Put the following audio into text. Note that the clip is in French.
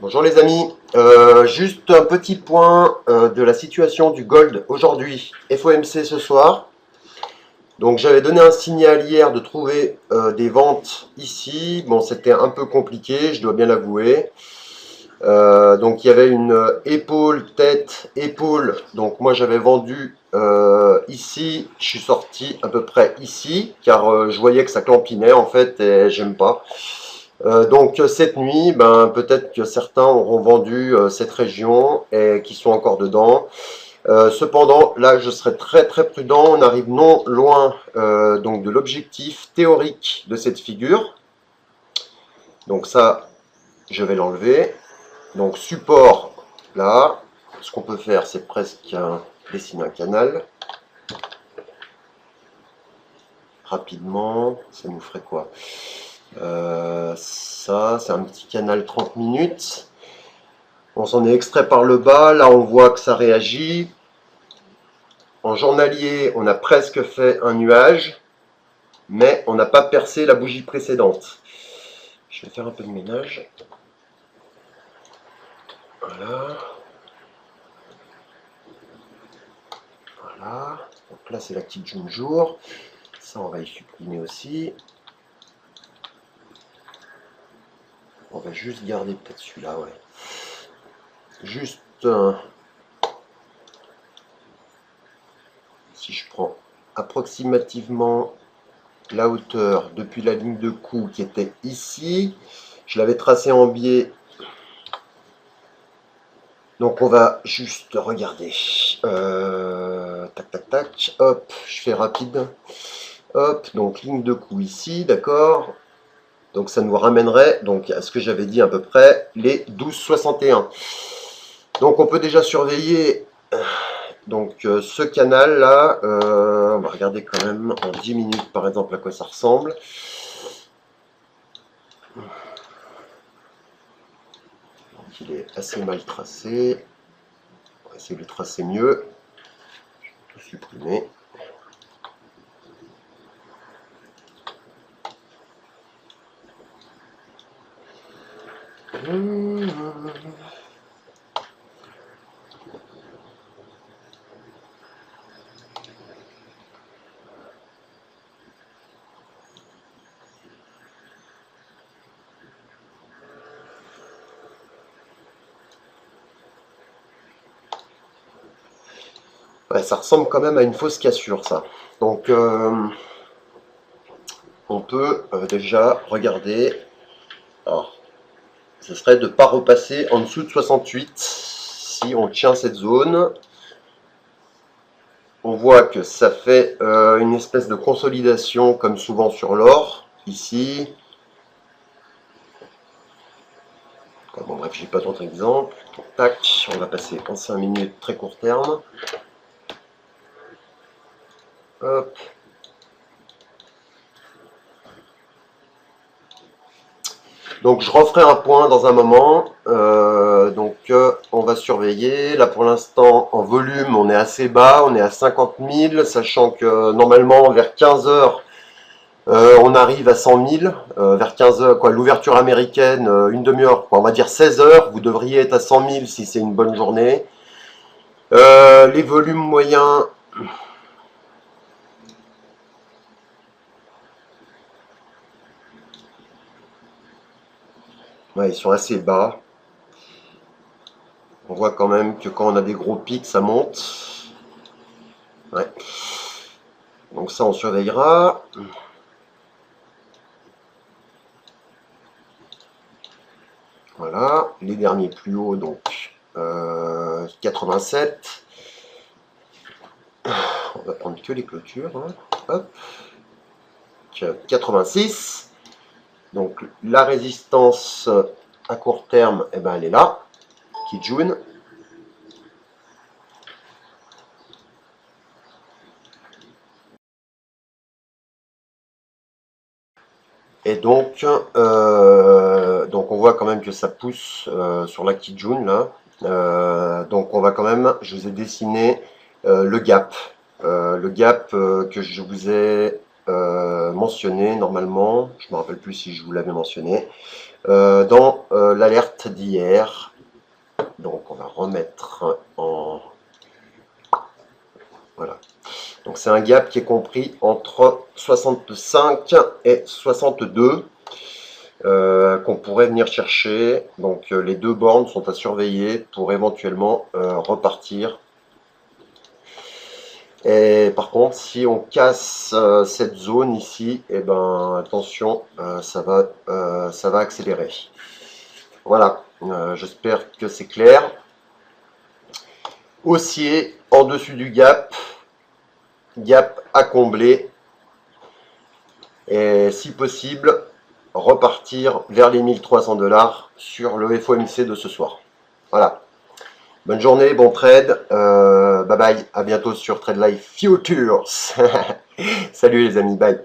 Bonjour les amis, juste un petit point de la situation du gold aujourd'hui, FOMC ce soir. Donc j'avais donné un signal hier de trouver des ventes ici. Bon, c'était un peu compliqué, je dois bien l'avouer. Donc il y avait une épaule, tête, épaule. Donc moi j'avais vendu ici, je suis sorti à peu près ici, car je voyais que ça clampinait en fait et j'aime pas. Donc cette nuit, ben, peut-être que certains auront vendu cette région et qui sont encore dedans. Cependant, là, je serai très très prudent. On arrive non loin donc de l'objectif théorique de cette figure. Donc ça, je vais l'enlever. Donc support, là. Ce qu'on peut faire, c'est presque dessiner un canal. Rapidement, ça nous ferait quoi? Ça, c'est un petit canal 30 minutes. On s'en est extrait par le bas, là on voit que ça réagit. En journalier, on a presque fait un nuage, mais on n'a pas percé la bougie précédente. Je vais faire un peu de ménage. Voilà. Voilà. Donc là c'est la petite jaune jour. Ça on va y supprimer aussi. On va juste garder peut-être celui-là, ouais. Juste si je prends approximativement la hauteur depuis la ligne de coup qui était ici, je l'avais tracé en biais, donc on va juste regarder, tac tac tac, hop, je fais rapide, hop, donc ligne de coup ici, d'accord, donc ça nous ramènerait donc à ce que j'avais dit à peu près, les 12,61. Donc on peut déjà surveiller donc ce canal là, on va regarder quand même en 10 minutes par exemple à quoi ça ressemble. Donc il est assez mal tracé, on va essayer de le tracer mieux, je vais tout supprimer. Ouais, ça ressemble quand même à une fausse cassure ça. Donc on peut déjà regarder. Alors, ce serait de ne pas repasser en dessous de 68 si on tient cette zone. On voit que ça fait une espèce de consolidation comme souvent sur l'or, ici. Bon bref, j'ai pas d'autres exemples. Tac, on va passer en 5 minutes très court terme. Hop. Donc je referai un point dans un moment. On va surveiller. Là pour l'instant en volume on est assez bas, on est à 50 000, sachant que normalement vers 15 heures on arrive à 100 000. Vers 15 heures, quoi, l'ouverture américaine, une demi-heure, on va dire 16 heures, vous devriez être à 100 000 si c'est une bonne journée. Les volumes moyens. Ouais, ils sont assez bas. On voit quand même que quand on a des gros pics, ça monte. Ouais. Donc ça, on surveillera. Voilà, les derniers plus hauts, donc 87. On va prendre que les clôtures. Hein. Hop. 86. Donc la résistance à court terme, eh ben, elle est là. Kijun. Et donc on voit quand même que ça pousse sur la Kijun là. Donc on va quand même, je vous ai dessiné le gap. Que je vous ai mentionné normalement, je ne me rappelle plus si je vous l'avais mentionné, dans l'alerte d'hier. Donc on va remettre en... Voilà. Donc c'est un gap qui est compris entre 65 et 62 qu'on pourrait venir chercher. Donc les deux bornes sont à surveiller pour éventuellement repartir. Et par contre, si on casse cette zone ici, et ben attention, ça va accélérer. Voilà, j'espère que c'est clair. Haussier en dessus du gap, gap à combler, et si possible, repartir vers les 1300 $ sur le FOMC de ce soir. Voilà. Bonne journée, bon trade, bye bye, à bientôt sur Trade Life Futures. Salut les amis, bye.